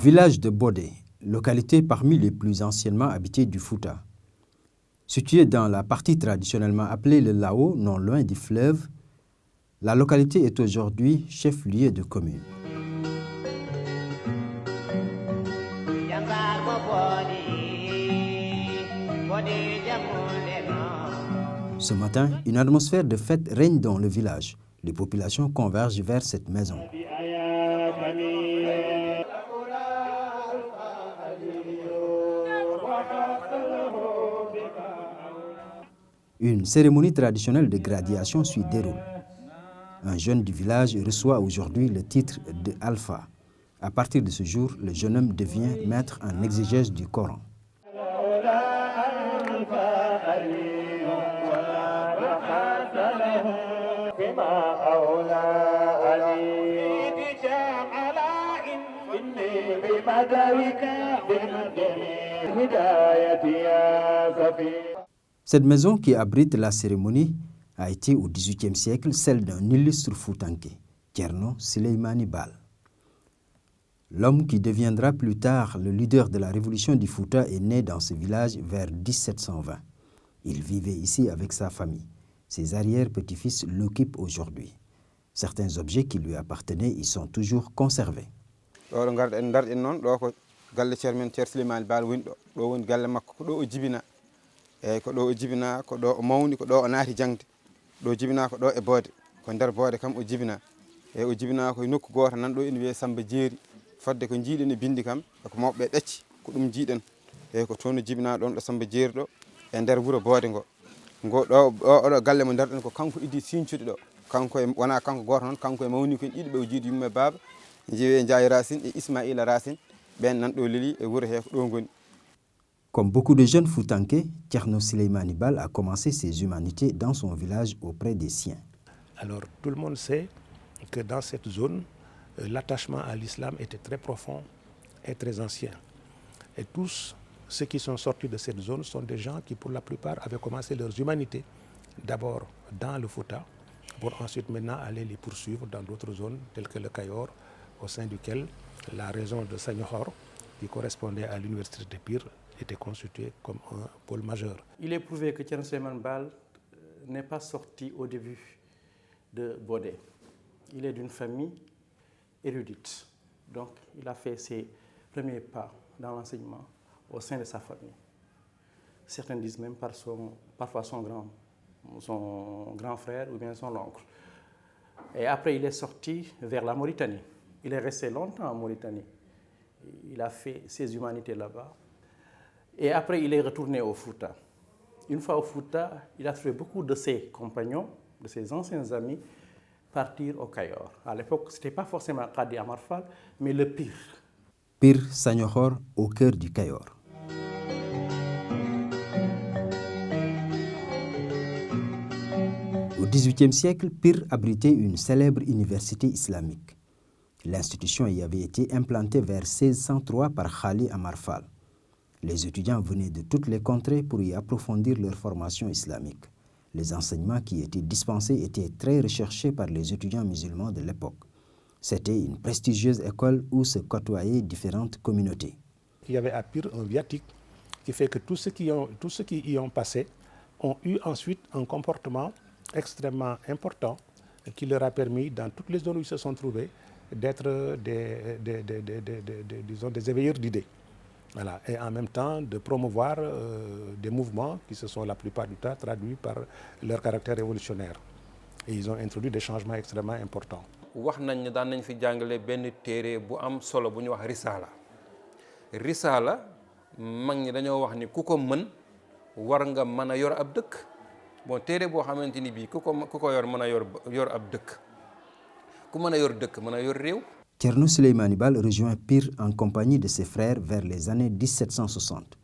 Village de Bodé, localité parmi les plus anciennement habitées du Fouta. Située dans la partie traditionnellement appelée le Lao, non loin du fleuve, la localité est aujourd'hui chef-lieu de commune. Ce matin, une atmosphère de fête règne dans le village. Les populations convergent vers cette maison. Une cérémonie traditionnelle de graduation s'y déroule. Un jeune du village reçoit aujourd'hui le titre de Alpha. À partir de ce jour, le jeune homme devient maître en exégèse du Coran. Cette maison qui abrite la cérémonie a été au XVIIIe siècle celle d'un illustre Foutanké, Thierno Souleymane Baal. L'homme qui deviendra plus tard le leader de la révolution du Fouta est né dans ce village vers 1720. Il vivait ici avec sa famille. Ses arrière-petits-fils l'occupent aujourd'hui. Certains objets qui lui appartenaient y sont toujours conservés. ko ɗo o jibina ko ɗo o mawni ko ɗo o naati jangde ɗo jibina ko ɗo e boode ko nder boode kam o jibina o jibina ko nokku goto nan ɗo ene wiye Samba Jeeri fodde ko jiiɗen e bindi kam ko mawɓe ɗacci ko ɗum jiiɗen ko toon jibina ɗon ɗo Samba Jeeri ɗo e nder wuro boode ngo ɗo oɗo galle mo ndarɗen ko kanko iddi sincude ɗo kanko e wona kanko goto noon kanko e mawni ko en ɗiɗi ɓe o jiiɗi yumma baba jeewe Ndiaye Racine et Ismaïla Racine ɓen nan ɗo leli e wuro he ko ɗo ngoni. Comme beaucoup de jeunes Foutanké, Thierno Souleymane Baal a commencé ses humanités dans son village auprès des siens. Alors tout le monde sait que dans cette zone, l'attachement à l'islam était très profond et très ancien. Et tous ceux qui sont sortis de cette zone sont des gens qui pour la plupart avaient commencé leurs humanités d'abord dans le Fouta pour ensuite maintenant aller les poursuivre dans d'autres zones telles que le Cayor, au sein duquel la région de Saniokhor, qui correspondait à l'université de Pire, était constitué comme un pôle majeur. Il est prouvé que Thierno Souleymane Baal n'est pas sorti au début de Bodé. Il est d'une famille érudite. Donc il a fait ses premiers pas dans l'enseignement au sein de sa famille. Certains disent même parfois son grand frère ou bien son oncle. Et après il est sorti vers la Mauritanie. Il est resté longtemps en Mauritanie. Il a fait ses humanités là-bas. Et après, il est retourné au Fouta. Une fois au Fouta, il a trouvé beaucoup de ses compagnons, de ses anciens amis, partir au Cayor. À l'époque, ce n'était pas forcément Kadi Amar Fall, mais le Pire. Pire Saniokhor, au cœur du Cayor. Au XVIIIe siècle, Pire abritait une célèbre université islamique. L'institution y avait été implantée vers 1603 par Khali Amar Fall. Les étudiants venaient de toutes les contrées pour y approfondir leur formation islamique. Les enseignements qui étaient dispensés étaient très recherchés par les étudiants musulmans de l'époque. C'était une prestigieuse école où se côtoyaient différentes communautés. Il y avait à Pire un viatique qui fait que tous ceux qui y ont passé ont eu ensuite un comportement extrêmement important qui leur a permis, dans toutes les zones où ils se sont trouvés, d'être des éveilleurs d'idées. Voilà. Et en même temps de promouvoir des mouvements qui se sont la plupart du temps traduits par leur caractère révolutionnaire. Et ils ont introduit des changements extrêmement importants. wax nañ ne daan nañ fi jàngale benn téere bu am solo bu ñu wax Risala Risala mag ñi dañoo wax ni ku ko mën war nga mën a yor ab dëkk bon téere boo xamante ni bii ku ko yor mën a yor ab dëkk ku mën a yor dëkk mën a yor réew. Thierno Souleymane Baal rejoint Pire en compagnie de ses frères vers les années 1760.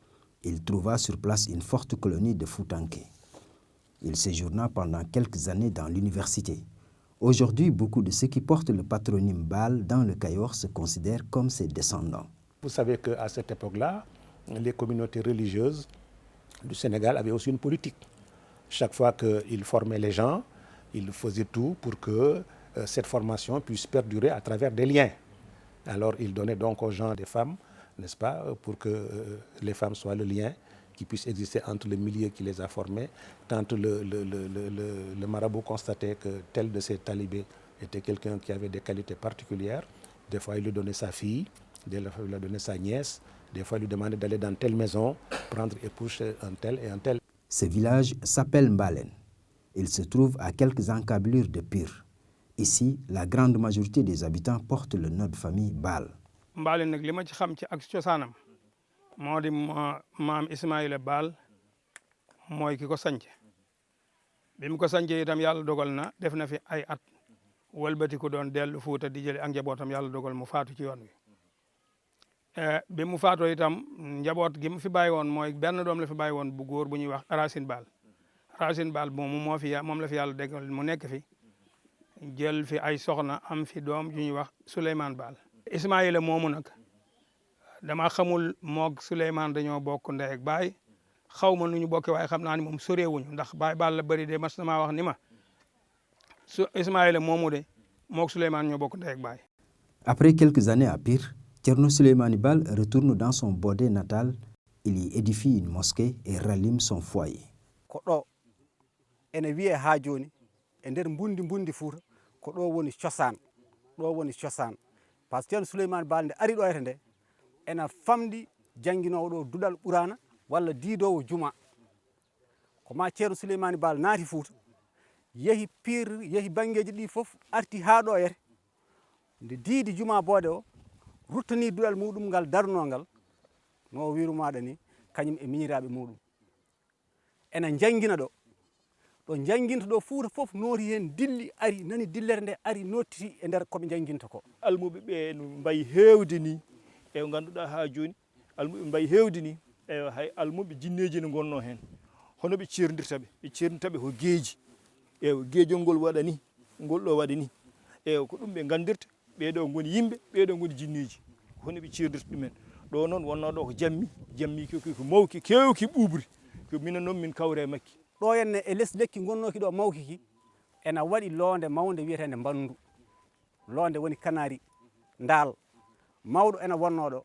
Il trouva sur place une forte colonie de Foutanké. Il séjourna pendant quelques années dans l'université. Aujourd'hui, beaucoup de ceux qui portent le patronyme Baal dans le Cayor se considèrent comme ses descendants. Vous savez qu'à cette époque-là, les communautés religieuses du Sénégal avaient aussi une politique. Chaque fois qu'ils formaient les gens, ils faisaient tout pour que cette formation puisse perdurer à travers des liens. Alors ils donnaient donc aux gens des femmes, n'est-ce pas, pour que les femmes soient le lien qui puisse exister entre le milieu qui les a formés. Quand le marabout constatait que tel de ces talibés était quelqu'un qui avait des qualités particulières, des fois il lui donnait sa fille, des fois il lui donnait sa nièce, des fois il lui demandait d'aller dans telle maison, prendre épouse chez un tel et un tel. Ce village s'appelle Mbalen. Il se trouve à quelques encablures de Pire. Ici, la grande majorité des habitants portent le nom de famille Baal. Mbalen nag li ma ci xam ci ak cosaanam moo di maam Ismaïla Baal mooy ki ko sanc bi mu ko sancee itam yàlla dogal na def na fi ay at wëlbati ko doon dellu Fuuta di jëli ak njabootam yàlla dogal mu faatu ci yoon wi bi mu faatoo itam njaboot gi mu fi bàyyi woon mooy benn doom la fi bàyyi woon bu góor bu ñuy wax Racine Baal Racine Baal moom la fi yàlla déggal mu nekk fi jël fi ay soxna am fi doom ju ñuy wax Souleymane Baal. Ismaïla moomu nag dama xamul moog Souleymane dañoo bokk ndey ak baay xaw ma nu ñu bokkee waaye xam naa ni moom soreewuñu ndax baay Baal la bëri de mas na maa wax ni ma su Ismaïla moomu de moog Souleymane ñoo bokk ndey ak baay. Après quelques années à Pire, Thierno Souleymane Baal retourne dans son Bodé natal. Il y édifie une mosquée et rallume son foyer. Ko ɗo ene wiye ha joni e nder mbundi Fuuta ko ɗo woni cosaan par ce que Thierno Souleymane Baal nde ari ɗo ete nde ena famdi jannginowo ɗo duɗal ɓurana walla diidowo juma ko ma Thierno Souleymane Baal naati Fuuta yehi Pire yehi banggueji ɗi fof arti ha ɗo yete nde diidi juma Bodé o ruttani duɗal muɗum ngal darno ngal no wirumaɗa ni kañum e miñiraɓe muɗum ena janngina ɗo janginta ɗo Fuuta fof nooti hen dilli ari nani dillere nde ari nottiti e nder koɓe janginta ko almuɓe ɓe no mbayi hewde ni e ganduɗa ha joni almuɓe mbayi hewde ni e hay almuɓe jinneji ne gonno hen hono ɓe cerdirtaɓe ko geeji geejol ngol waɗa ni ngol ɗo waɗa ni ko ɗum ɓe gandirta ɓeɗo goni yimɓe ɓeɗo goni jinneji hono ɓe cerdirta ɗumen ɗo noon wonno ɗo ko jammi ko mawki kewki ɓuɓri ko minen noon min kawre makki ɗo henne e less lekki gonnoki ɗo mawki ki ena waɗi loonde mawde wiyetende mbandu loonde woni kanari ndaal mawɗo ena wonno ɗo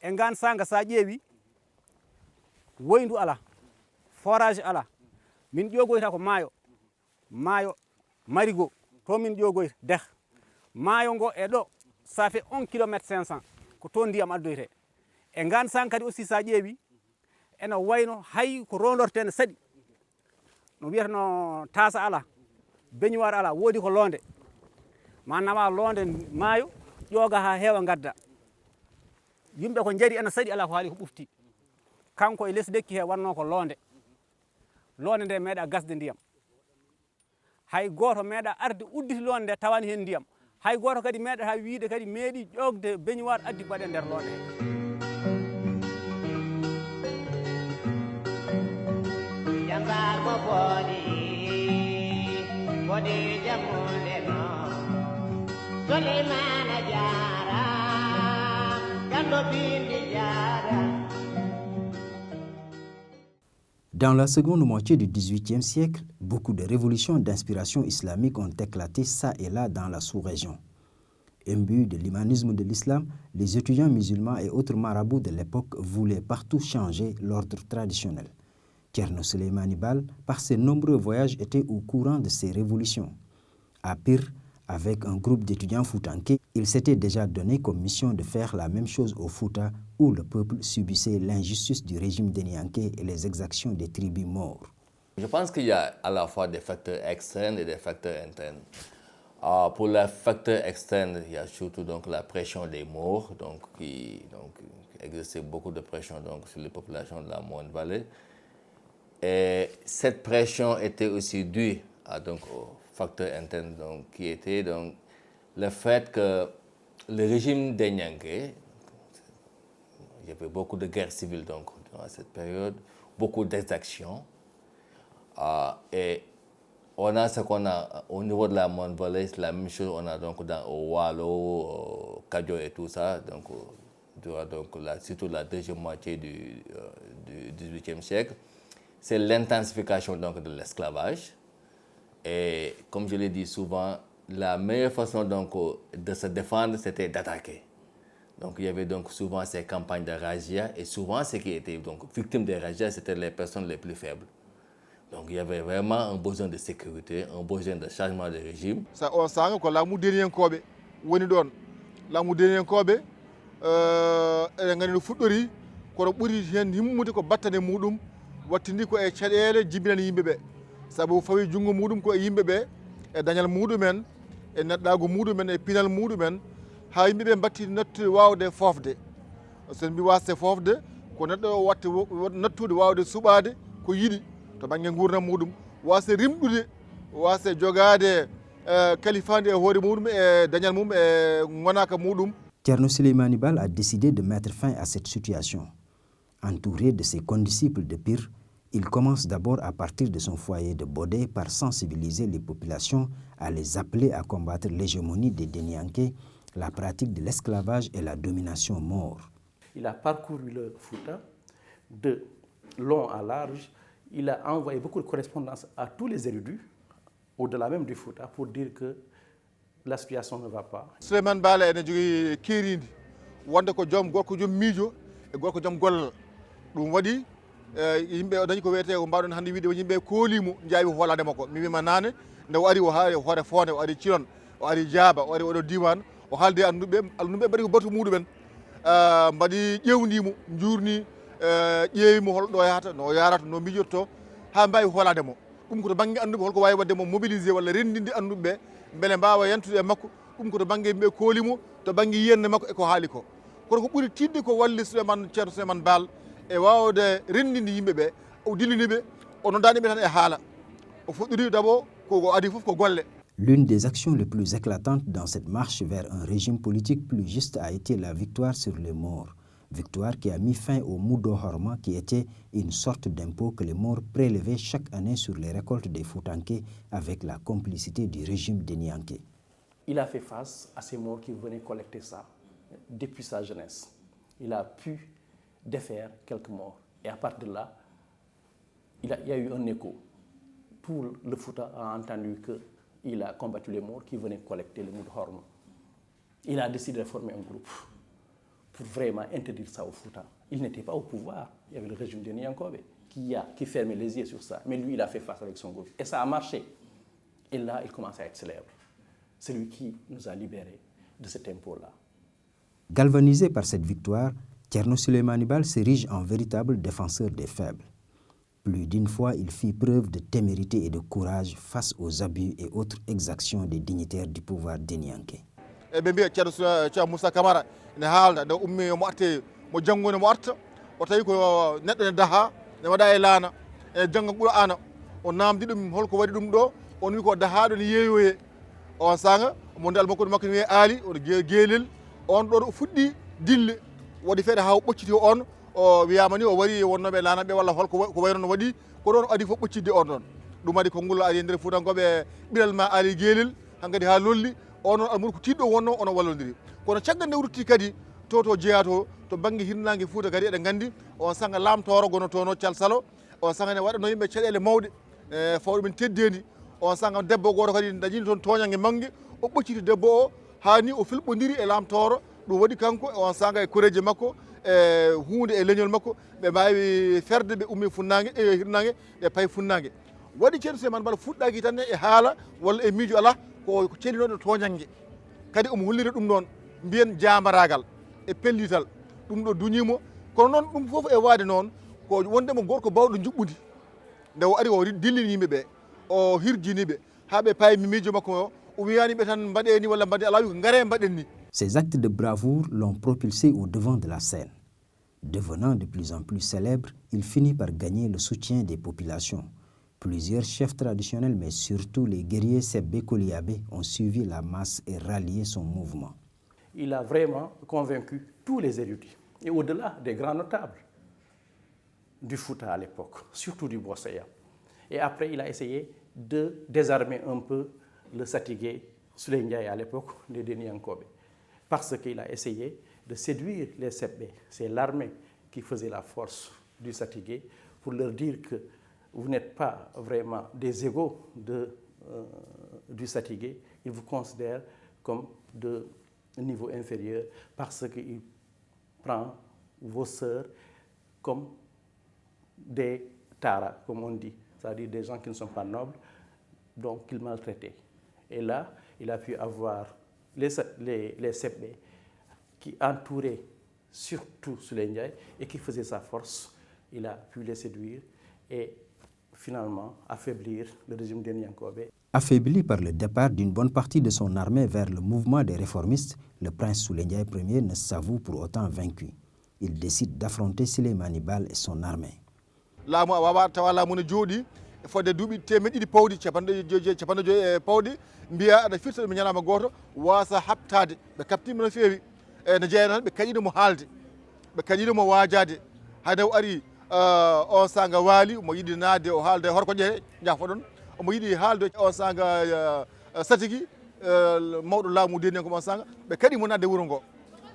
e ngan sanga sa ƴeewi woyndu ala forage ala min ƴogoyta ko maayo marigot to min ƴogoyta deh maayo ngo e ɗo ça fait 1 kilométre 500 ko to ndiyam addoyte e ngan sang kadi aussi sa ƴeewi ena wayno hay ko rondortene saɗi no wiyatano tasa ala beñuwar ala woodi ko loonde ma nawa loonde maayo ƴooga ha heewa gadda yimɓe ko jari ena saɗi ala ko haali ko ɓufti kanko e less lekki he wanno ko loonde nde meeɗa gasde ndiyam hay goto meeɗa arde udditi loonde nde tawani hen ndiyam hay goto kadi meeɗata wiide kadi meeɗi ƴogde beñuwar addi baɗe nder loonde he Dans la seconde moitié du XVIIIe siècle, beaucoup de révolutions d'inspiration islamique ont éclaté ça et là dans la sous-région. Imbus de l'humanisme de l'islam, les étudiants musulmans et autres marabouts de l'époque voulaient partout changer l'ordre traditionnel. Thierno Souleymane Baal, par ses nombreux voyages, était au courant de ces révolutions. À Pire, avec un groupe d'étudiants foutanké, il s'était déjà donné comme mission de faire la même chose au Fouta, où le peuple subissait l'injustice du régime dénianké et les exactions des tribus maures. Je pense qu'il y a à la fois des facteurs externes et des facteurs internes. Pour les facteurs externes, il y a surtout donc la pression des Maures, qui exerçait beaucoup de pression donc, sur les populations de la Monde-Vallée. Et cette pression était aussi due donc, au facteur interne donc, qui était donc, le fait que le régime des Nyanké, il y avait beaucoup de guerres civiles donc, durant cette période, beaucoup d'exactions. Et on a ce qu'on a au niveau de la Monde-Vallée, c'est la même chose, on a donc dans au Walo, au Kadjo et tout ça, donc, durant donc, surtout la deuxième moitié du XVIIIe siècle. C'est l'intensification donc, de l'esclavage. Et comme je l'ai dit souvent, la meilleure façon donc, de se défendre, c'était d'attaquer. Donc il y avait donc souvent ces campagnes de razzia, et souvent ceux qui étaient donc, victimes des razzias, c'était les personnes les plus faibles. Donc il y avait vraiment un besoin de sécurité, un besoin de changement de régime. Ça on sanga ko laamu deniyankoɓe woni ɗon. Laamu deniyankoɓe eɗen gandi no fuɗɗori kono ɓuri hen himmude ko battane muɗum wattindi ko e caɗele jibinani yimɓeɓe. Sabu fawi junngo muɗum ko e yimɓeɓe e dañal muɗumen e neɗɗago muɗumen e pinal muɗumen ha yimɓeɓe batti nattude wawde fofde. Sen mbi wasde fofde ko neɗɗo o watte nattude wawde suɓade ko yiɗi to banggue gurdam muɗum, wasde rimɗude, wasde jogade kalifande e hoore muɗum e dañal mum e gonaka muɗum. Thierno Souleymane Baal a décidé de mettre fin à cette situation. Entouré de ses condisciples de Pire, il commence d'abord à partir de son foyer de Bodé par sensibiliser les populations à les appeler à combattre l'hégémonie des Denyanké, la pratique de l'esclavage et la domination maure. Il a parcouru le Fouta de long à large. Il a envoyé beaucoup de correspondances à tous les érudits, au-delà même du Fouta, pour dire que la situation ne va pas. Souleymane Baal ene jogui keridi wonde ko joom gorko joom miijo e gorko joom gollal. Ɗum waɗi yimɓe o dañi ko wiyete ko mbaɗon hannde wiide yimɓe koolimo jaawi hoolade makko. Mi wima nane nde o ari o haali hoore fonde, o ari Thiron, o ari Diaba, o ari oɗo diwan, o haalde anduɓe mbaɗi ko batu muɗumen. Mbaɗi ƴewndimo, jurni, ƴeewimo holɗo yahata, no yarata, no mijotto, ha mbawi hoolade mo. Ɗum koto banggue anduɓe holko wawi wadde mo mobilisé walla rendinde anduɓeɓe beele mbawa yantude e makko. Ɗum koto banggue yimɓe koolimo, to banggue yiyande makko eko haali ko. Kono ko ɓuuri tidde ko walli Ceerno Souleymane Baal e wawde rendinde yimɓeɓe, o dilliniɓe, o noddaniɓe tan e haala. O fuɗɗori d'abord ko adi fof ko golle. L'une des actions les plus éclatantes dans cette marche vers un régime politique plus juste a été la victoire sur les Maures. Victoire qui a mis fin au Mudo Horma, qui était une sorte d'impôt que les Maures prélevaient chaque année sur les récoltes des Foutanké avec la complicité du régime des Nyanké. Il a fait face à ces Maures qui venaient collecter ça depuis sa jeunesse. Il a pu défaire quelques morts. Et à partir de là, il y a eu un écho. Tout le Fouta a entendu qu'il a combattu les Maures qui venaient collecter le Mudo Horma. Il a décidé de former un groupe pour vraiment interdire ça au Fouta. Il n'était pas au pouvoir. Il y avait le régime de Nyankobe qui fermait les yeux sur ça. Mais lui, il a fait face avec son groupe. Et ça a marché. Et là, il commence à être célèbre. C'est lui qui nous a libérés de cet impôt-là. Galvanisé par cette victoire, Thierno Souleymane Baal s'érige en véritable défenseur des faibles. Plus d'une fois, il fit preuve de témérité et de courage face aux abus et autres exactions des dignitaires du pouvoir denyanké. Ɓe mbiya Ceerno Moussa Camara ne haalda nde ummi mo arte mo janngone mo arta o tawi ko neɗɗo ne daha ne waɗa e laana e jannga Qur'ana o namdi ɗum holko waɗi ɗum ɗo on wi ko dahaɗo ne yeeyoye on sanga mo ndal makko ne wiye aali oɗo geelel on ɗon o fuɗɗi dille waɗi feere ha o ɓocciti on o wiyama ni o wari wonnoɓe laanaɓe walla holko ko wayno no waɗi ko ɗon adi fof ɓoccidde on ɗon. Ɗum waɗi ko ngullo ari e nder Fuutankoɓe ɓiral ma aali geelel hankkadi ha lolli onon almuɗo ko tiɗɗo wonno ono wallodiri. Kono caggal nde rutti kadi to jeeya to banggue hirnangue Fouta kadi eɗen gandi on sanga lamtoro gono tono Calsalo on sanga ne waɗano yimɓe caɗele mawɗe fawɗe men teddedi on sanga debbo goto kadi dañini toon toñangue manggue o ɓocciti debbo o hani o filɓodiri e lamtoro. Ɗum waɗi kanko on sanga e koreji makko e hunde e leñol makko ɓe mbawi ferde ɓe ummi funnague e hirnangue ɓe payi funnague. Waɗi Ceerno Souleymane Baal fuɗɗaki tan e haala walla e miijo ala ko celinoɗo toñangue kadi omo hollira ɗum noon mbiyen jambaragal e pellital ɗum ɗo duñimo. Kono noon ɗum fof e waade noon ko wondemo gorko bawɗo juɓɓudi nde o ari o dillini yimɓeɓe o hirjiniɓe ha ɓe payi miijo makko o wiyaniɓe tan mbaɗeni walla mbaɗe ala wi ko gaare mbaɗen ni. Ces actes de bravoure l'ont propulsé au devant de la scène. Devenant de plus en plus célèbre, il finit par gagner le soutien des populations. Plusieurs chefs traditionnels, mais surtout les guerriers Sebbe Koliabé, ont suivi la masse et rallié son mouvement. Il a vraiment convaincu tous les érudits, et au-delà des grands notables du Fouta à l'époque, surtout du Bosséa. Et après, il a essayé de désarmer un peu le Satigué Souley Ndiaye à l'époque des Deniankobe, parce qu'il a essayé de séduire les Sebbe. C'est l'armée qui faisait la force du Satigué pour leur dire que vous n'êtes pas vraiment des égaux du Satigué. Ils vous considèrent comme de niveau inférieur parce qu'il prend vos sœurs comme des taras, comme on dit, c'est-à-dire des gens qui ne sont pas nobles, donc qu'il maltraitait. Et là, il a pu avoir les Sebbe qui entouraient surtout Souley Ndiaye et qui faisaient sa force. Il a pu les séduire et finalement affaiblir le régime de Niankobe. Affaibli par le départ d'une bonne partie de son armée vers le mouvement des réformistes, le prince Souley Ndiaye Ier ne s'avoue pour autant vaincu. Il décide d'affronter Souleymane Baal et son armée. laamu a wawa tawa laamu ne jooɗi e fodde duuɓi temeɗɗe ɗiɗi pawɗi capanɗe joyi e pawɗi mbiya aɗa firta ɗum ñalama goto wasa habtade ɓe kaptima no feewi ne jeeyano tan ɓe kañiɗomo haalde ɓe kañiɗomo waajade hayde o ari on sanga waali omo yiɗi naatde o haalde horko ƴehe jafo ɗon omo yiɗi haalde on sanga satigi mawɗo laamu deni ko on sanga ɓe kaɗimo naatde wuuro ngo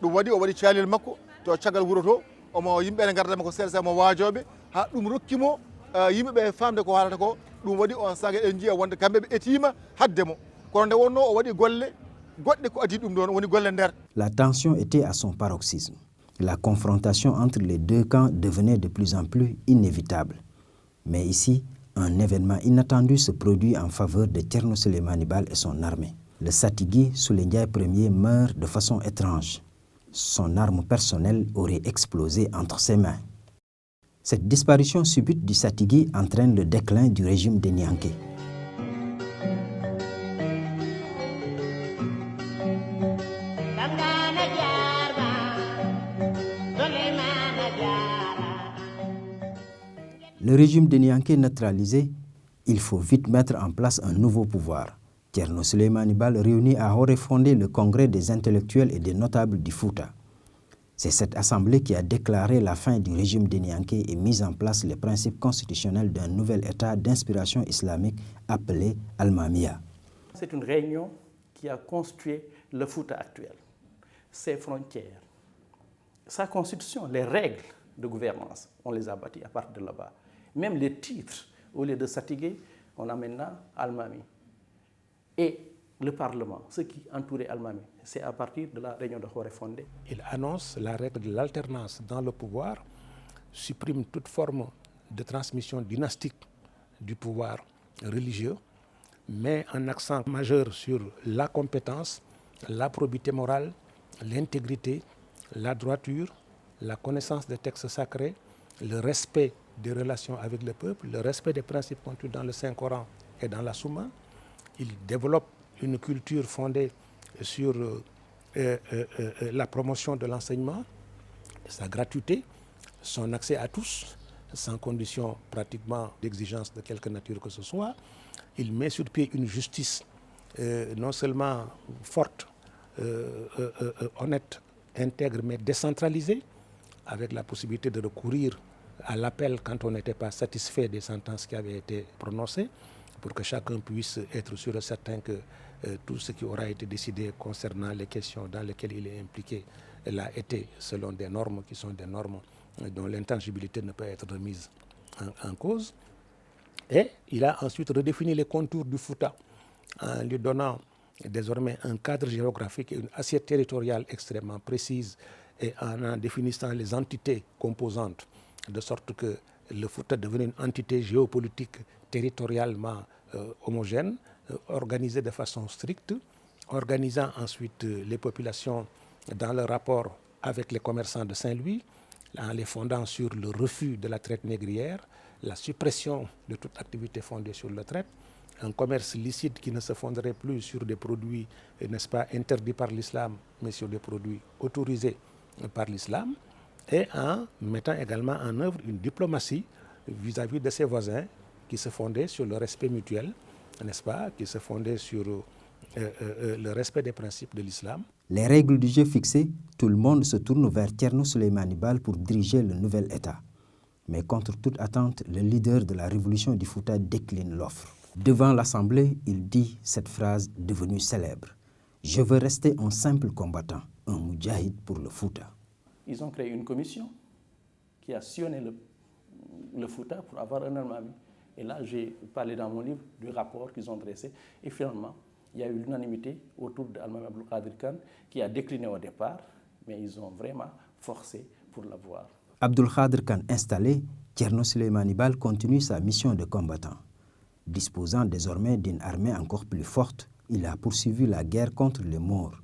ɗum waɗi o waɗi caalel makko to caggal wuuro to omo yimɓe ne gardama ko seeɗa seeɗa mo waajoɓe ha ɗum rokkimo yimɓeɓe famde ko haalata ko ɗum waɗi on sanga en jiiya wonde kamɓe ɓe etima haddemo kono nde wonno o waɗi golle goɗɗe ko adi ɗum ɗon woni golle nder. La tension était à son paroxysme. La confrontation entre les deux camps devenait de plus en plus inévitable. Mais ici, un événement inattendu se produit en faveur de Thierno Souleymane Baal et son armée. Le Satigi Souley Ndiaye Ier meurt de façon étrange. Son arme personnelle aurait explosé entre ses mains. Cette disparition subite du Satigi entraîne le déclin du régime des Nianké. Le régime des Nianké neutralisé, il faut vite mettre en place un nouveau pouvoir. Thierno Souleymane Baal réunit à Horéfondé le congrès des intellectuels et des notables du Fouta. C'est cette assemblée qui a déclaré la fin du régime des Nianké et mis en place les principes constitutionnels d'un nouvel État d'inspiration islamique appelé Al-Mamia. C'est une réunion qui a construit le Fouta actuel, ses frontières, sa constitution, les règles de gouvernance, on les a bâties à partir de là-bas. Même les titres, au lieu de Satigué, on a maintenant Al-Mami. Et le Parlement, ce qui entourait Al-Mami, c'est à partir de la réunion de Horéfondé. Il annonce la règle de l'alternance dans le pouvoir, supprime toute forme de transmission dynastique du pouvoir religieux, met un accent majeur sur la compétence, la probité morale, l'intégrité, la droiture, la connaissance des textes sacrés, le respect des relations avec le peuple, le respect des principes contenus dans le Saint-Coran et dans la Soumma. Il développe une culture fondée sur la promotion de l'enseignement, sa gratuité, son accès à tous, sans condition pratiquement d'exigence de quelque nature que ce soit. Il met sur pied une justice non seulement forte, honnête, intègre, mais décentralisée, avec la possibilité de recourir à l'appel quand on n'était pas satisfait des sentences qui avaient été prononcées, pour que chacun puisse être sûr et certain que tout ce qui aura été décidé concernant les questions dans lesquelles il est impliqué l'a été selon des normes qui sont des normes dont l'intangibilité ne peut être remise en cause. Et il a ensuite redéfini les contours du Fouta en lui donnant désormais un cadre géographique et une assiette territoriale extrêmement précise et en définissant les entités composantes, de sorte que le Fouta devenait une entité géopolitique territorialement homogène, organisée de façon stricte, organisant ensuite les populations dans le rapport avec les commerçants de Saint-Louis, en les fondant sur le refus de la traite négrière, la suppression de toute activité fondée sur la traite, un commerce licite qui ne se fonderait plus sur des produits, n'est-ce pas, interdits par l'islam, mais sur des produits autorisés par l'islam, et en mettant également en œuvre une diplomatie vis-à-vis de ses voisins qui se fondait sur le respect mutuel, n'est-ce pas, qui se fondait sur le respect des principes de l'islam. Les règles du jeu fixées, tout le monde se tourne vers Thierno Souleymane Baal pour diriger le nouvel État. Mais contre toute attente, le leader de la révolution du Fouta décline l'offre. Devant l'Assemblée, il dit cette phrase devenue célèbre. « Je veux rester un simple combattant, un moudjahid pour le Fouta. » Ils ont créé une commission qui a sillonné le Fouta pour avoir un armement. Et là, j'ai parlé dans mon livre du rapport qu'ils ont dressé. Et finalement, il y a eu l'unanimité autour d'Al-Mame Abdul Qadir Khan qui a décliné au départ, mais ils ont vraiment forcé pour l'avoir. Abdul Qadir Khan installé, Thierno Souleymane Baal continue sa mission de combattant. Disposant désormais d'une armée encore plus forte, il a poursuivi la guerre contre les Maures.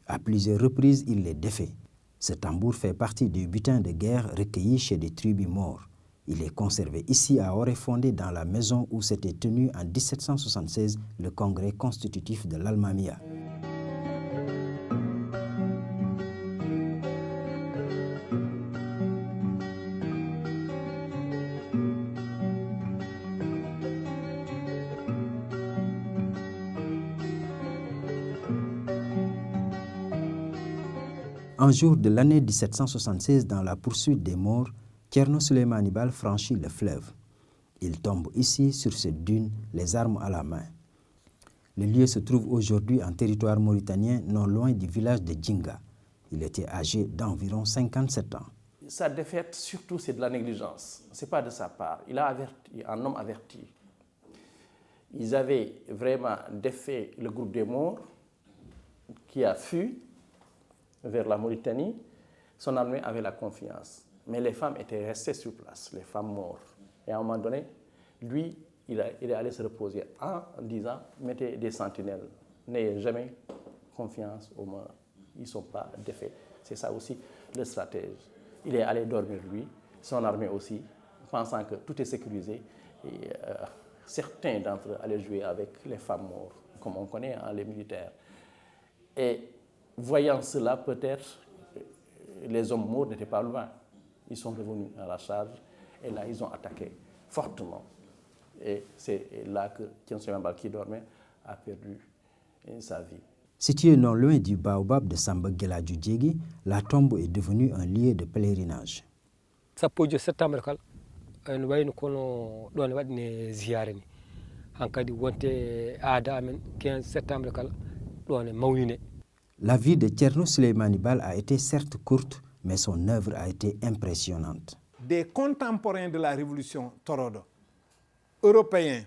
À plusieurs reprises, il les défait. Ce tambour fait partie du butin de guerre recueilli chez des tribus maures. Il est conservé ici à Oréfondé dans la maison où s'était tenu en 1776 le congrès constitutif de l'Almamia. Un jour de l'année 1776, dans la poursuite des Maures, Thierno Souleymane Baal franchit le fleuve. Il tombe ici, sur cette dune, les armes à la main. Le lieu se trouve aujourd'hui en territoire mauritanien, non loin du village de Djinga. Il était âgé d'environ 57 ans. Sa défaite, surtout, c'est de la négligence. Ce n'est pas de sa part. Il a averti, un homme averti. Ils avaient vraiment défait le groupe des Maures qui a fui vers la Mauritanie. Son armée avait la confiance. Mais les femmes étaient restées sur place, les femmes mortes. Et à un moment donné, lui, il est allé se reposer en disant « mettez des sentinelles, n'ayez jamais confiance aux morts, ils ne sont pas défaits ». C'est ça aussi le stratège. Il est allé dormir lui, son armée aussi, pensant que tout est sécurisé. Et, certains d'entre eux allaient jouer avec les femmes mortes, comme on connaît les militaires. Et voyant cela, peut-être, les hommes morts n'étaient pas loin. Ils sont revenus à la charge et là, ils ont attaqué fortement. Et c'est là que Thierno Souleymane Baal, qui dormait, a perdu sa vie. Situé non loin du baobab de Samba Gueladiou Diégui, la tombe est devenue un lieu de pèlerinage. Sappojo septembre kala en wayno kono ɗon waɗine ziyare ni hankadi wonte aada amen 15 septembre kala ɗon mawnine. La vie de Thierno Souleymane Baal a été certes courte, mais son œuvre a été impressionnante. Des contemporains de la révolution Torodo, européens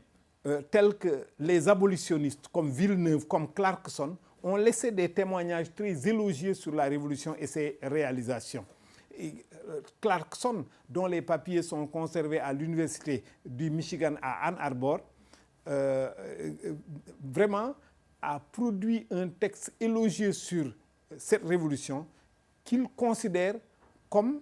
tels que les abolitionnistes comme Villeneuve, comme Clarkson, ont laissé des témoignages très élogieux sur la révolution et ses réalisations. Et, Clarkson, dont les papiers sont conservés à l'université du Michigan à Ann Arbor, vraiment a produit un texte élogieux sur cette révolution qu'il considère comme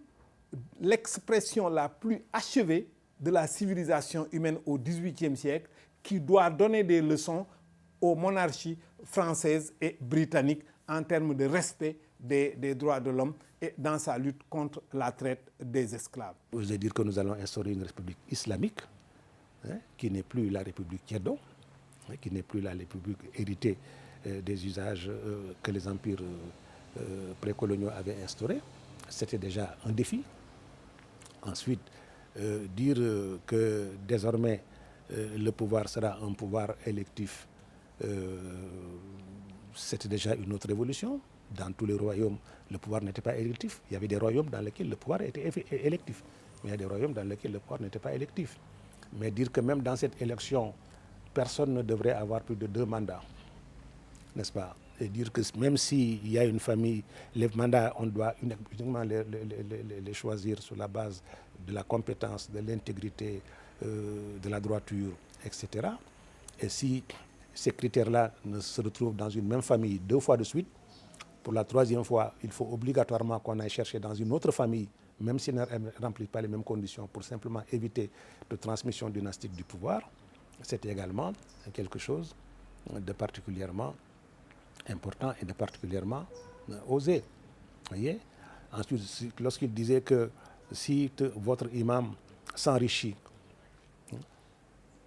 l'expression la plus achevée de la civilisation humaine au XVIIIe siècle, qui doit donner des leçons aux monarchies françaises et britanniques en termes de respect des droits de l'homme et dans sa lutte contre la traite des esclaves. Vous allez dire que nous allons instaurer une république islamique, qui n'est plus la république Tiedon, qui n'est plus la république héritée des usages que les empires précoloniaux avaient instaurés. C'était déjà un défi. Ensuite, dire que désormais le pouvoir sera un pouvoir électif, c'était déjà une autre révolution. Dans tous les royaumes, le pouvoir n'était pas électif. Il y avait des royaumes dans lesquels le pouvoir était électif. Mais il y a des royaumes dans lesquels le pouvoir n'était pas électif. Mais dire que même dans cette élection, personne ne devrait avoir plus de 2 mandats, n'est-ce pas? Et dire que même s'il y a une famille, les mandats, on doit uniquement les choisir sur la base de la compétence, de l'intégrité, de la droiture, etc. Et si ces critères-là ne se retrouvent dans une même famille 2 fois de suite, pour la 3e fois, il faut obligatoirement qu'on aille chercher dans une autre famille, même si elle ne remplit pas les mêmes conditions, pour simplement éviter de transmission dynastique du pouvoir. C'est également quelque chose de particulièrement important et de particulièrement osé. Voyez? Ensuite, lorsqu'il disait que si votre imam s'enrichit,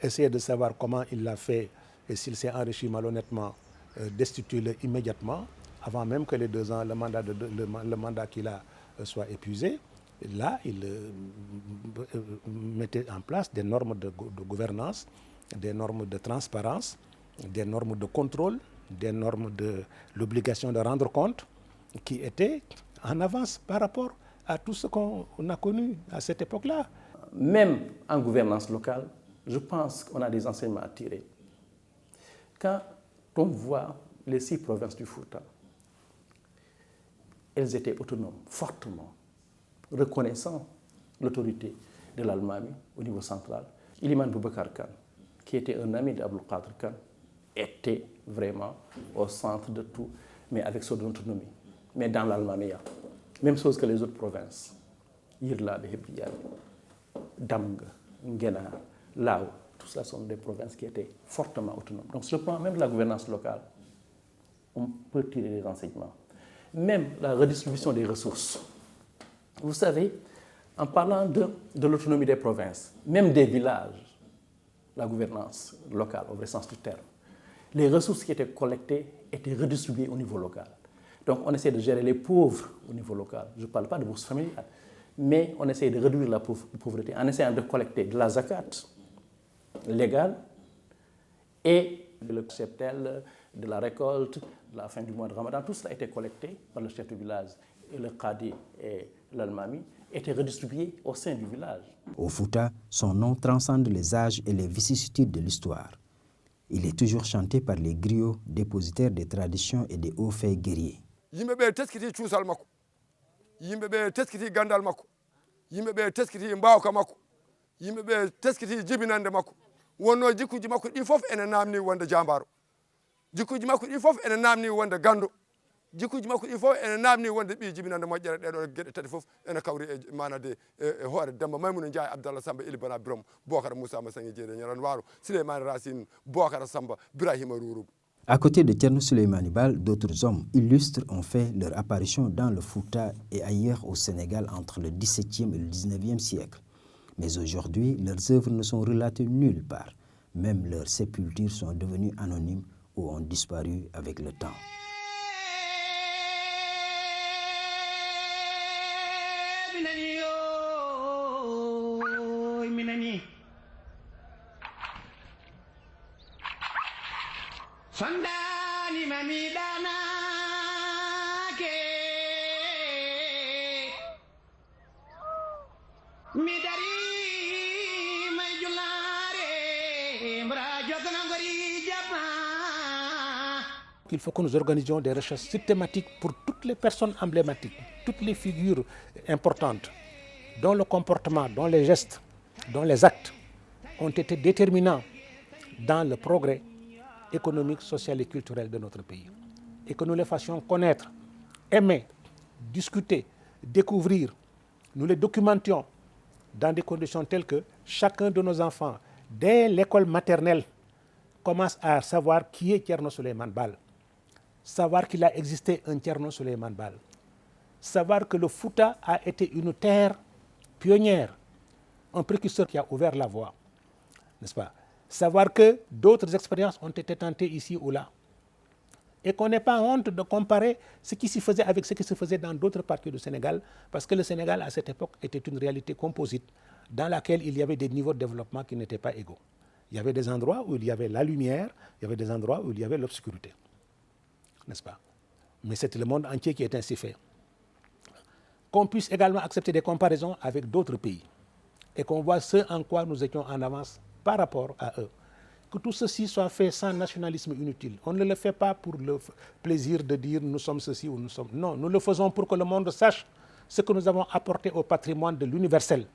essayez de savoir comment il l'a fait et s'il s'est enrichi malhonnêtement, destituez-le immédiatement, avant même que les 2 ans, le mandat qu'il a soit épuisé. Là, il mettait en place des normes de gouvernance, des normes de transparence, des normes de contrôle, des normes de l'obligation de rendre compte, qui étaient en avance par rapport à tout ce qu'on a connu à cette époque-là. Même en gouvernance locale, je pense qu'on a des enseignements à tirer. Quand on voit les 6 provinces du Fouta, elles étaient autonomes, fortement, reconnaissant l'autorité de l'Almami au niveau central. Iliman Boubacar Khan, qui était un ami d'Abdul Qadir Khan, était vraiment au centre de tout, mais avec son autonomie. Mais dans l'Almamia, même chose que les autres provinces, Yirlabe, Hebriyabe, Damga, Nguenar, Lao, tout ça sont des provinces qui étaient fortement autonomes. Donc sur le plan même de la gouvernance locale, on peut tirer des enseignements. Même la redistribution des ressources. Vous savez, en parlant de l'autonomie des provinces, même des villages, la gouvernance locale au vrai sens du terme, les ressources qui étaient collectées étaient redistribuées au niveau local. Donc on essaie de gérer les pauvres au niveau local. Je ne parle pas de bourse familiale, mais on essaie de réduire la pauvreté en essayant de collecter de la zakat légale et le cheptel de la récolte, de la fin du mois de Ramadan. Tout cela a été collecté par le chef du village et le Qadi et l'Almami étaient redistribués au sein du village. Au Fouta, son nom transcende les âges et les vicissitudes de l'histoire. Il est toujours chanté par les griots, dépositaires des traditions et des hauts faits guerriers. Yimɓeɓe teskiti cuusal makko, yimɓeɓe teskiti gandal makko, yimɓeɓe teskiti mbawka makko, yimɓeɓe teskiti jibinande makko. Wonno jikkuji makko ɗi fof ene namni wonde jambaro, jikkuji makko ɗi fof ene namni wonde gando, jikkuji makko ɗi fof ene namni wonde ɓi jibinande moƴƴere. ɗeɗo gueɗe tati fof ene kawri e manade e hoore Demba Maymouna Ndiaye, Abdallah Samba, Ili Bana Birom, Bocara Moussa Massangi Jeere Ñaran Waro, Souleymane Racine, Bocara Samba, Birahima Rouroub. À côté de Thierno Souleymane Baal, d'autres hommes illustres ont fait leur apparition dans le Fouta et ailleurs au Sénégal entre le XVIIe et le XIXe siècle. Mais aujourd'hui, leurs œuvres ne sont relatées nulle part. Même leurs sépultures sont devenues anonymes ou ont disparu avec le temps. Sondani mami dana ke mi dari may julare mbra jogna ngori japa. Il faut que nous organisions des recherches systématiques pour toutes les personnes emblématiques, toutes les figures importantes, dont le comportement, dont les gestes, dont les actes ont été déterminants dans le progrès économique, social et culturel de notre pays. Et que nous les fassions connaître, aimer, discuter, découvrir. Nous les documentions dans des conditions telles que chacun de nos enfants, dès l'école maternelle, commence à savoir qui est Thierno Souleymane Baal, savoir qu'il a existé un Thierno Souleymane Baal, savoir que le Fouta a été une terre pionnière, un précurseur qui a ouvert la voie, n'est-ce pas? Savoir que d'autres expériences ont été tentées ici ou là. Et qu'on n'ait pas honte de comparer ce qui s'y faisait avec ce qui se faisait dans d'autres parties du Sénégal, parce que le Sénégal, à cette époque, était une réalité composite dans laquelle il y avait des niveaux de développement qui n'étaient pas égaux. Il y avait des endroits où il y avait la lumière, il y avait des endroits où il y avait l'obscurité. N'est-ce pas? Mais c'était le monde entier qui est ainsi fait. Qu'on puisse également accepter des comparaisons avec d'autres pays et qu'on voit ce en quoi nous étions en avance par rapport à eux. Que tout ceci soit fait sans nationalisme inutile. On ne le fait pas pour le plaisir de dire nous sommes ceci ou nous sommes... Non, nous le faisons pour que le monde sache ce que nous avons apporté au patrimoine de l'universel.